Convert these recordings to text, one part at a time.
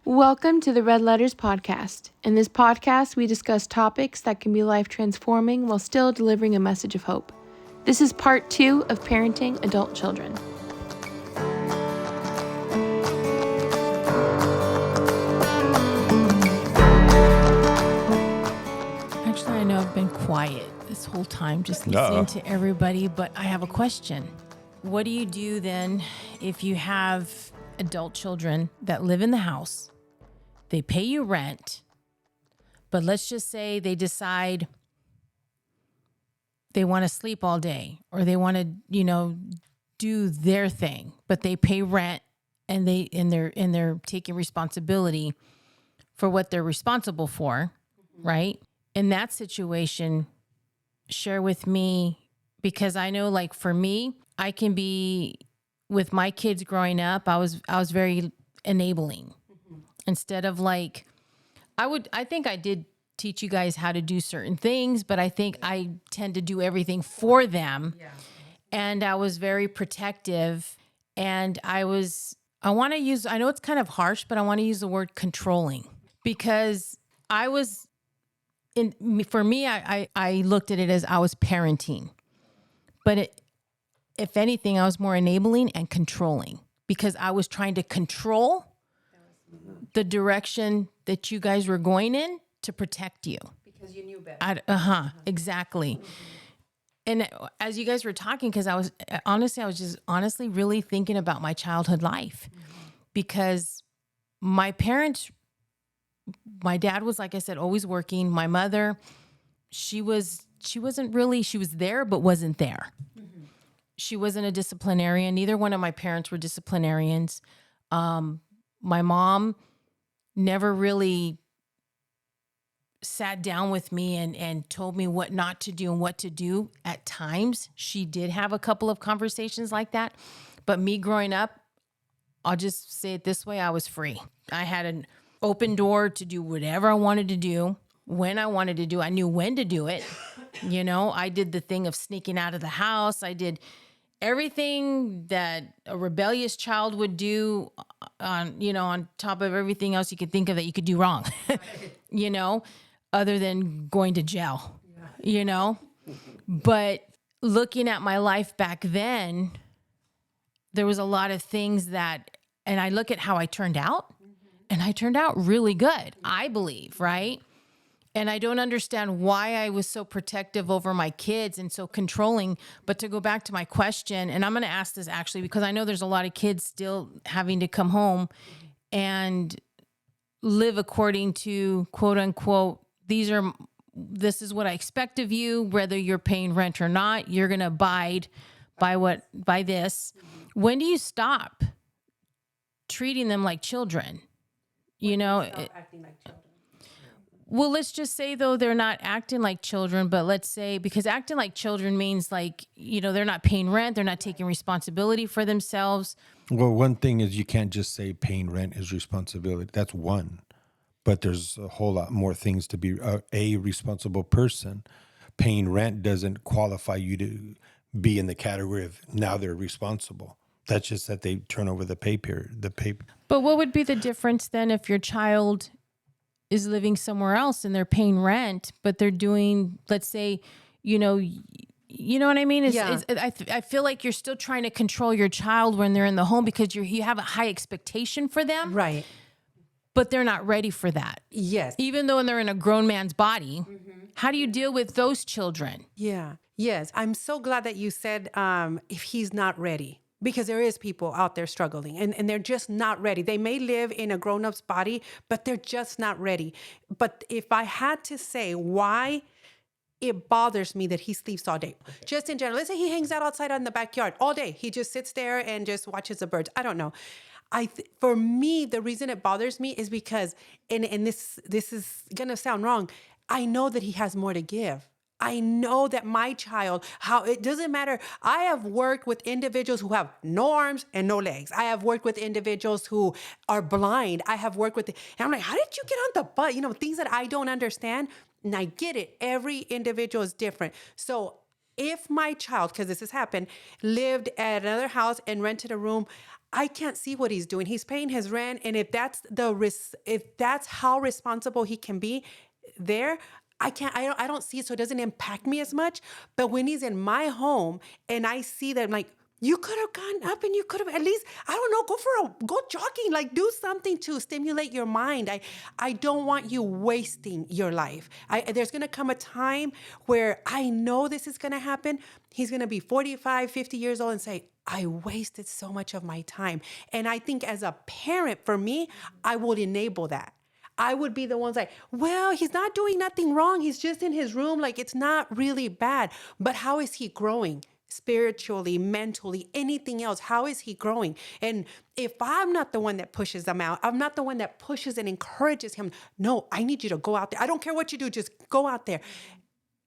Welcome to the Red Letters Podcast. In this podcast, we discuss topics that can be life transforming while still delivering a message of hope. This is part 2 of parenting adult children. Actually, I know I've been quiet this whole time, just listening to everybody, but I have a question. What do you do then if you have adult children that live in the house? They pay you rent, but let's just say they decide they want to sleep all day or they want to, do their thing, but they pay rent and they're taking responsibility for what they're responsible for, right? In that situation, share with me, because I know, like, for me, I can be with my kids growing up, I was very enabling. Instead of I think I did teach you guys how to do certain things, but I think I tend to do everything for them. Yeah. And I was very protective, and I know it's kind of harsh, but I want to use the word controlling, because I looked at it as I was parenting, but if anything, I was more enabling and controlling, because I was trying to control the direction that you guys were going in to protect you. Because you knew better. Exactly. And as you guys were talking, because I was just honestly really thinking about my childhood life, because my dad was, like I said, always working. My mother, she was there, but wasn't there. Mm-hmm. She wasn't a disciplinarian. Neither one of my parents were disciplinarians. My mom never really sat down with me and told me what not to do and what to do. At times, she did have a couple of conversations like that. But me growing up, I'll just say it this way, I was free. I had an open door to do whatever I wanted to do, when I wanted to do. I knew when to do it. I did the thing of sneaking out of the house. I did everything that a rebellious child would do on top of everything else you could think of that you could do wrong, other than going to jail, But looking at my life back then, there was a lot of things and I look at how I turned out, and I turned out really good, I believe, right? And I don't understand why I was so protective over my kids and so controlling. But to go back to my question, and I'm going to ask this actually, because I know there's a lot of kids still having to come home and live according to, quote unquote, this is what I expect of you, whether you're paying rent or not, you're going to abide by this. When do you stop treating them like children? Stop acting like children. Well, let's just say, though, they're not acting like children, but let's say, because acting like children means they're not paying rent, they're not taking responsibility for themselves. Well, one thing is you can't just say paying rent is responsibility. That's one. But there's a whole lot more things to be a responsible person. Paying rent doesn't qualify you to be in the category of now they're responsible. That's just that they turn over the pay period. But what would be the difference then if your child is living somewhere else and they're paying rent, but they're doing, let's say, you know what I mean? I feel like you're still trying to control your child when they're in the home, because you have a high expectation for them. Right. But they're not ready for that. Yes. Even though they're in a grown man's body. Mm-hmm. How do you deal with those children? Yeah. Yes. I'm so glad that you said if he's not ready. Because there is people out there struggling and they're just not ready. They may live in a grown-up's body, but they're just not ready. But if I had to say why it bothers me that he sleeps all day, just in general, let's say he hangs out outside in the backyard all day. He just sits there and just watches the birds. I don't know. For me, the reason it bothers me is because, and this is going to sound wrong, I know that he has more to give. I know that my child, it doesn't matter. I have worked with individuals who have no arms and no legs. I have worked with individuals who are blind. I have worked with, and I'm like, how did you get on the bus? Things that I don't understand. And I get it. Every individual is different. So If my child, because this has happened, lived at another house and rented a room, I can't see what he's doing. He's paying his rent, and if that's how responsible he can be there, I don't see it, so it doesn't impact me as much. But when he's in my home and I see that, I'm like, you could have gone up and you could have at least, I don't know, go jogging, like do something to stimulate your mind. I don't want you wasting your life. There's going to come a time where I know this is going to happen. He's going to be 45, 50 years old and say, I wasted so much of my time. And I think as a parent, for me, I would enable that. I would be the ones like, well, he's not doing nothing wrong. He's just in his room. Like, it's not really bad. But how is he growing? Spiritually, mentally, anything else? How is he growing? And if I'm not the one that pushes them out, I'm not the one that pushes and encourages him. No, I need you to go out there. I don't care what you do. Just go out there.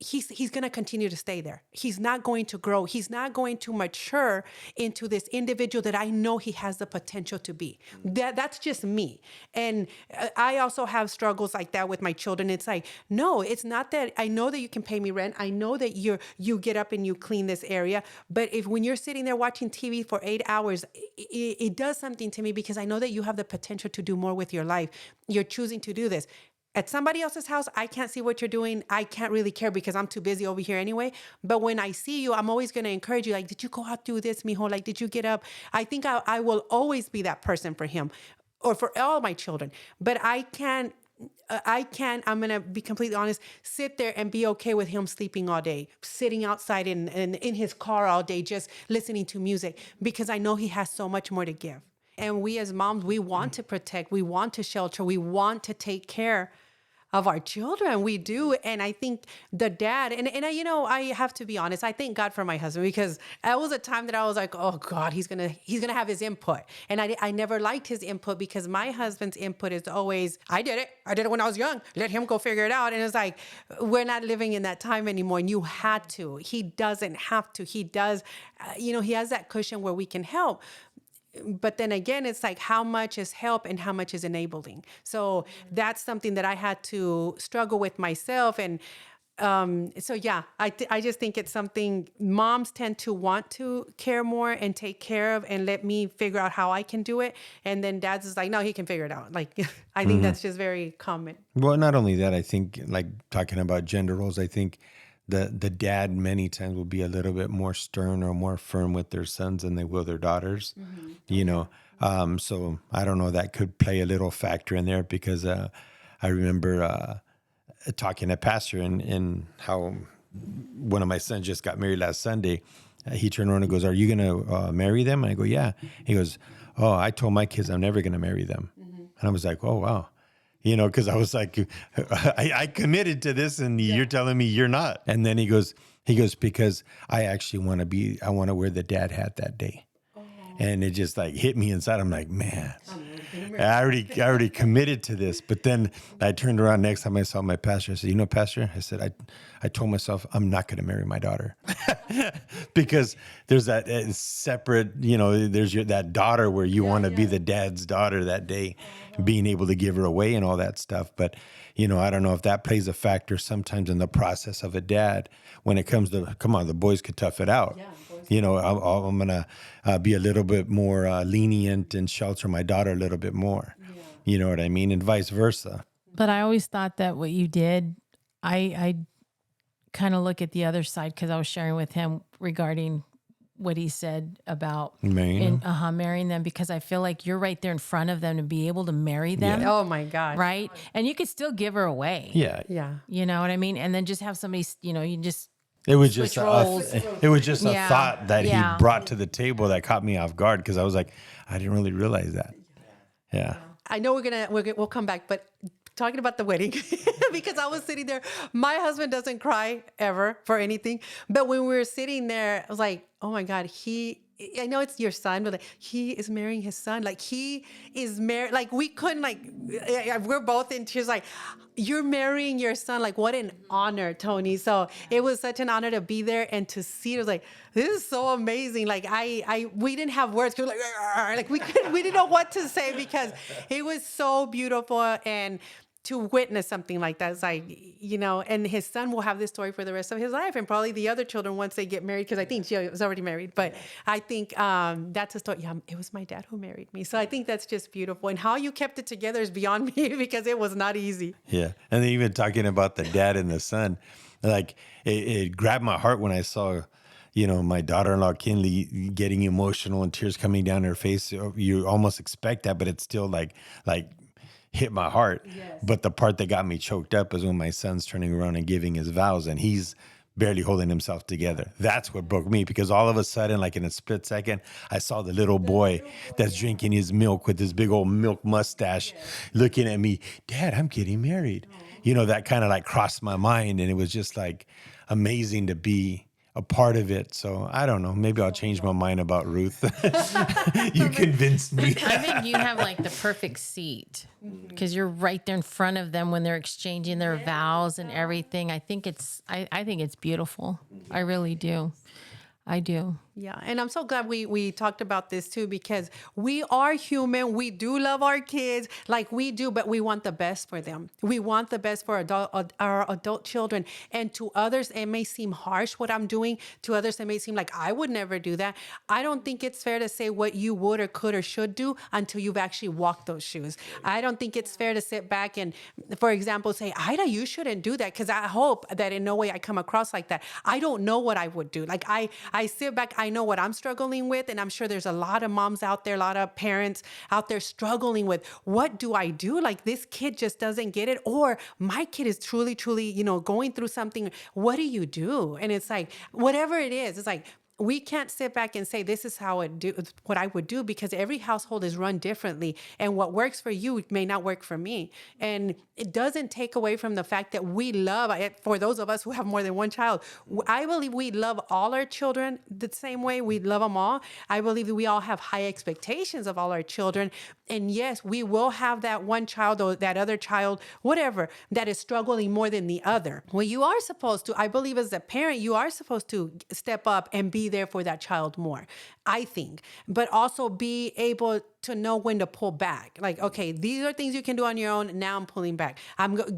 He's going to continue to stay there. He's not going to grow. He's not going to mature into this individual that I know he has the potential to be. That's just me. And I also have struggles like that with my children. It's like, no, it's not that. I know that you can pay me rent. I know that you get up and you clean this area. But when you're sitting there watching TV for 8 hours, it does something to me, because I know that you have the potential to do more with your life. You're choosing to do this. At somebody else's house, I can't see what you're doing. I can't really care because I'm too busy over here anyway. But when I see you, I'm always going to encourage you. Like, did you go out do this, mijo? Like, did you get up? I think I will always be that person for him or for all my children. But I'm going to be completely honest, sit there and be okay with him sleeping all day, sitting outside in his car all day, just listening to music, because I know he has so much more to give. And we as moms, we want to protect, we want to shelter, we want to take care of our children. We do. And I think the dad, and I have to be honest, I thank God for my husband, because that was a time that I was like, oh God, he's gonna have his input. And I never liked his input, because my husband's input is always, I did it when I was young. Let him go figure it out. And it's like, we're not living in that time anymore. And you had to. He doesn't have to. He does, he has that cushion where we can help. But then again, it's like, how much is help and how much is enabling? So that's something that I had to struggle with myself. And so, yeah, I just think it's something moms tend to want to care more and take care of and let me figure out how I can do it. And then dad's is like, no, he can figure it out. Like, I think that's just very common. Well, not only that, I think, like, talking about gender roles, I think the dad many times will be a little bit more stern or more firm with their sons than they will their daughters, so I don't know, that could play a little factor in there, because I remember talking to pastor and how one of my sons just got married last Sunday. He turned around and goes, are you going to marry them? And I go, yeah. He goes, oh, I told my kids I'm never going to marry them. And I was like, oh, wow. Because I was like, I committed to this, and you're telling me you're not. And then he goes, because I actually want to wear the dad hat that day. Oh. And it just like hit me inside. I'm like, man, I already committed to this. But then I turned around next time I saw my pastor. I said, pastor, I said, I told myself I'm not going to marry my daughter because there's that separate, there's that daughter where you want to be the dad's daughter that day, being able to give her away and all that stuff. But, I don't know if that plays a factor sometimes in the process of a dad when it comes to, come on, the boys could tough it out. Yeah, I'm going to be a little bit more lenient and shelter my daughter a little bit more. Yeah. You know what I mean? And vice versa. But I always thought that what you did, I kind of look at the other side, because I was sharing with him regarding what he said about marrying them, because I feel like you're right there in front of them to be able to marry them. Yeah. Oh my God. Right. And you could still give her away. Yeah. Yeah. You know what I mean? And then just have somebody, you just. It was just a thought that he brought to the table that caught me off guard, because I was like, I didn't really realize that. Yeah. I know we'll come back, but talking about the wedding, because I was sitting there, my husband doesn't cry ever for anything. But when we were sitting there, I was like, oh my God, I know it's your son, but like, he is marrying his son. Like, he is married. Like, we couldn't, like, we're both in tears. Like, you're marrying your son. Like, what an honor, Tony. So it was such an honor to be there and to see it. It was like, this is so amazing. Like, we didn't have words. We were like we didn't know what to say, because it was so beautiful. And to witness something like that. It's like, and his son will have this story for the rest of his life, and probably the other children once they get married, because I think she was already married. But I think that's a story. Yeah, it was my dad who married me. So I think that's just beautiful. And how you kept it together is beyond me, because it was not easy. Yeah. And then even talking about the dad and the son, like it grabbed my heart when I saw, my daughter-in-law, Kinley, getting emotional and tears coming down her face. You almost expect that, but it's still like hit my heart. Yes. But the part that got me choked up is when my son's turning around and giving his vows, and he's barely holding himself together. That's what broke me, because all of a sudden, like in a split second, I saw the little boy that's drinking his milk with his big old milk mustache, looking at me, Dad, I'm getting married. That kind of like crossed my mind, and it was just like amazing to be a part of it. So I don't know, maybe I'll change my mind about Ruth. You convinced me. I think you have like the perfect seat, because you're right there in front of them when they're exchanging their vows and everything. I think it's beautiful. I really do. I do. Yeah. And I'm so glad we talked about this too, because we are human. We do love our kids like we do, but we want the best for them. We want the best for our adult children. And to others, it may seem harsh what I'm doing. To others, it may seem like I would never do that. I don't think it's fair to say what you would or could or should do until you've actually walked those shoes. I don't think it's fair to sit back and, for example, say, Ida, you shouldn't do that, because I hope that in no way I come across like that. I don't know what I would do. Like I sit back, I know what I'm struggling with, and I'm sure there's a lot of moms out there, a lot of parents out there struggling with, what do I do? Like, this kid just doesn't get it, or my kid is truly, going through something. What do you do? And it's like, whatever it is, it's like, we can't sit back and say this is what I would do, because every household is run differently, and what works for you may not work for me. And it doesn't take away from the fact that we love, for those of us who have more than one child, I believe we love all our children the same way. We love them all. I believe that we all have high expectations of all our children. And yes, we will have that one child or that other child, whatever, that is struggling more than the other. Well, you are supposed to, I believe as a parent, you are supposed to step up and be there for that child more, I think, but also be able to know when to pull back. Like, okay, these are things you can do on your own. Now I'm pulling back.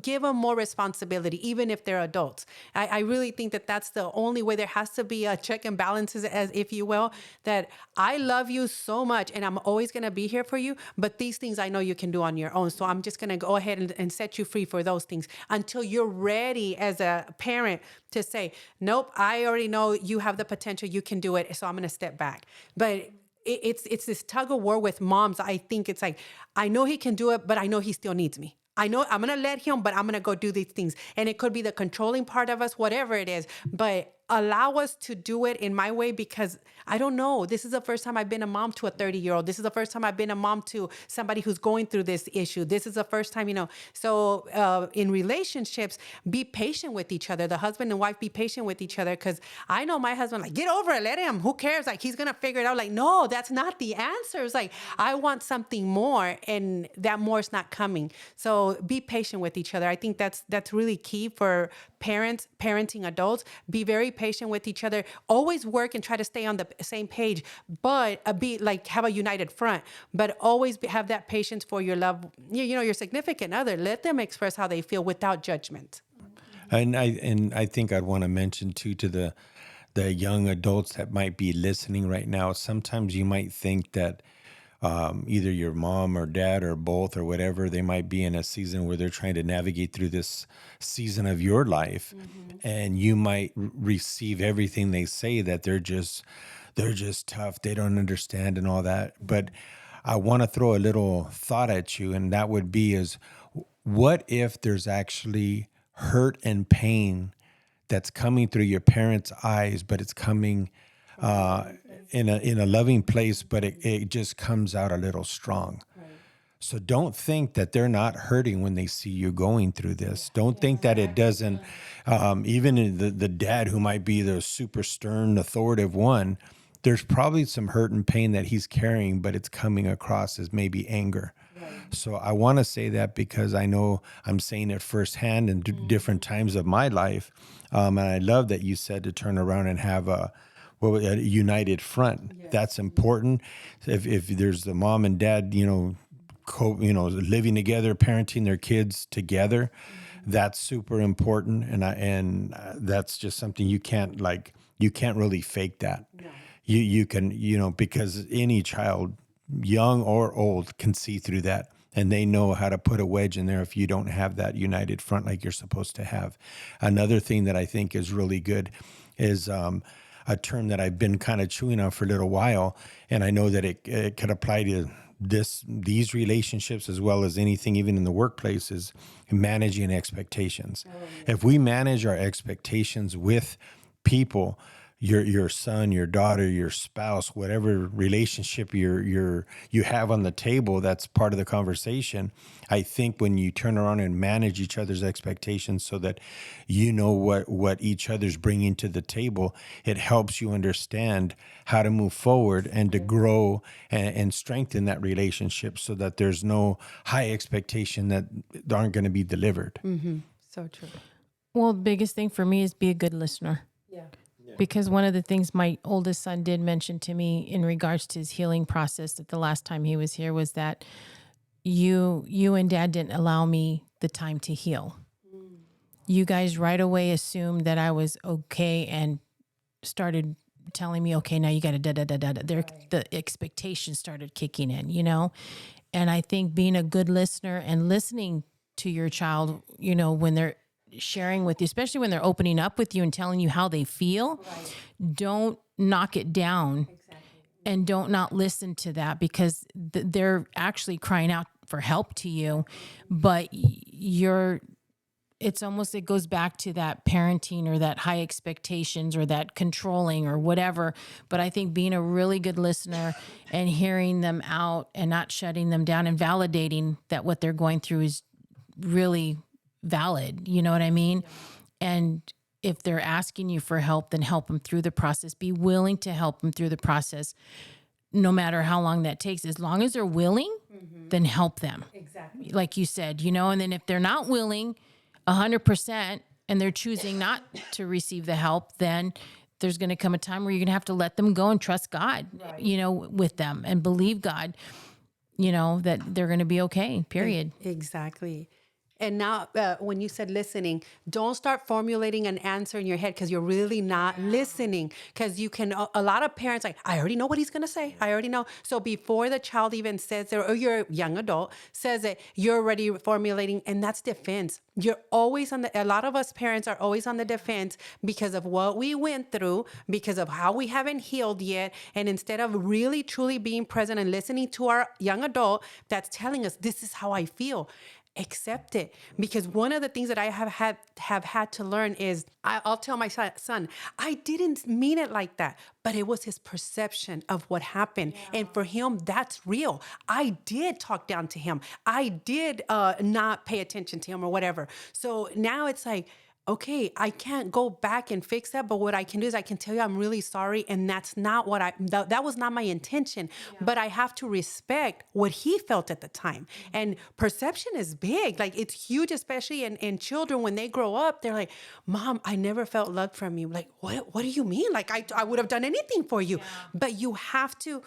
Give them more responsibility, even if they're adults. I really think that that's the only way. There has to be a check and balances, as if you will, that I love you so much and I'm always going to be here for you. But these things I know you can do on your own. So I'm just going to go ahead and set you free for those things until you're ready as a parent to say, nope, I already know you have the potential. You can do it. So I'm going to step back. But it's this tug of war with moms. I think it's like, I know he can do it, but I know he still needs me. I know I'm going to let him, but I'm going to go do these things. And it could be the controlling part of us, whatever it is, but allow us to do it in my way, because I don't know. This is the first time I've been a mom to a 30-year-old. This is the first time I've been a mom to somebody who's going through this issue. This is the first time, So in relationships, be patient with each other. The husband and wife, be patient with each other, because I know my husband, like, get over it, let him. Who cares? Like, he's going to figure it out. Like, no, that's not the answer. It's like, I want something more, and that more is not coming. So be patient with each other. I think that's really key for parenting adults. Be very patient with each other. Always work and try to stay on the same page, but have a united front. But always have that patience for your your significant other. Let them express how they feel without judgment. And I think I'd want to mention too, to the young adults that might be listening right now. Sometimes you might think that either your mom or dad or both or whatever, they might be in a season where they're trying to navigate through this season of your life, and you might receive everything they say, that they're just tough, they don't understand and all that. But I want to throw a little thought at you, and that would be is, what if there's actually hurt and pain that's coming through your parents' eyes, but it's coming in a loving place, but it just comes out a little strong. Right. So don't think that they're not hurting when they see you going through this. Don't think that it doesn't, even in the dad who might be the super stern, authoritative one, there's probably some hurt and pain that he's carrying, but it's coming across as maybe anger. Right. So I want to say that because I know I'm saying it firsthand in different times of my life. And I love that you said to turn around and have a united front. Yeah. That's important. If there's the mom and dad, living together, parenting their kids together. That's super important, and that's just something you can't really fake that. No. You can, because any child, young or old, can see through that, and they know how to put a wedge in there if you don't have that united front like you're supposed to have. Another thing that I think is really good is a term that I've been kind of chewing on for a little while, and I know that it could apply to these relationships as well as anything, even in the workplace, is managing expectations. If we manage our expectations with people, your son, your daughter, your spouse, whatever relationship you have on the table, that's part of the conversation. I think when you turn around and manage each other's expectations so that you know what each other's bringing to the table, it helps you understand how to move forward and to grow and strengthen that relationship so that there's no high expectation that aren't going to be delivered. Mm-hmm. So true. Well, the biggest thing for me is be a good listener. Yeah. Because one of the things my oldest son did mention to me in regards to his healing process that the last time he was here was that you and Dad didn't allow me the time to heal. You guys right away assumed that I was okay and started telling me, okay, now you got to da-da-da-da. The expectations started kicking in, And I think being a good listener and listening to your child, when they're sharing with you, especially when they're opening up with you and telling you how they feel, don't knock it down. And don't not listen to that because they're actually crying out for help to you, but it's almost, it goes back to that parenting or that high expectations or that controlling or whatever. But I think being a really good listener and hearing them out and not shutting them down and validating that what they're going through is really valid. You know what I mean? And if they're asking you for help, then help them through the process. Be willing to help them through the process, no matter how long that takes. As long as they're willing, then help them. Exactly. Like you said, and then if they're not willing 100% and they're choosing not to receive the help, then there's going to come a time where you're going to have to let them go and trust God, with them and believe God, that they're going to be okay, period. Exactly. And now when you said listening, don't start formulating an answer in your head because you're really not listening. Because you can, a lot of parents I already know what he's going to say. I already know. So before the child even says it, or your young adult says it, you're already formulating, and that's defense. You're always a lot of us parents are always on the defense because of what we went through, because of how we haven't healed yet. And instead of really, truly being present and listening to our young adult that's telling us, this is how I feel, accept it. Because one of the things that I have had to learn is I'll tell my son, I didn't mean it like that, but it was his perception of what happened. Yeah. And for him, that's real. I did talk down to him. I did not pay attention to him or whatever. So now it's like, okay, I can't go back and fix that, but what I can do is I can tell you I'm really sorry, and that's not what that was not my intention. Yeah. But I have to respect what he felt at the time. Mm-hmm. And perception is big. Like, it's huge, especially in children when they grow up. They're like, Mom, I never felt love from you. Like, what do you mean? Like, I would have done anything for you. Yeah. But you have to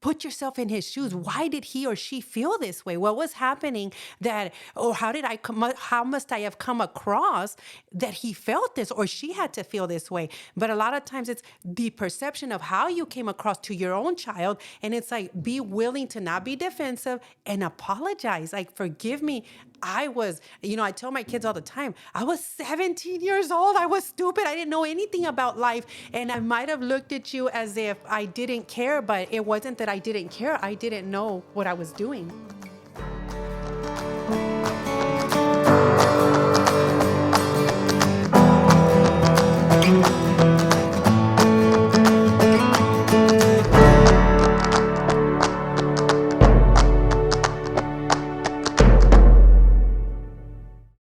put yourself in his shoes. Why did he or she feel this way? What was happening how must I have come across that he felt this or she had to feel this way? But a lot of times it's the perception of how you came across to your own child. And it's like, be willing to not be defensive and apologize. Like, forgive me. I tell my kids all the time, I was 17 years old. I was stupid. I didn't know anything about life. And I might have looked at you as if I didn't care, but it wasn't that I didn't care. I didn't know what I was doing.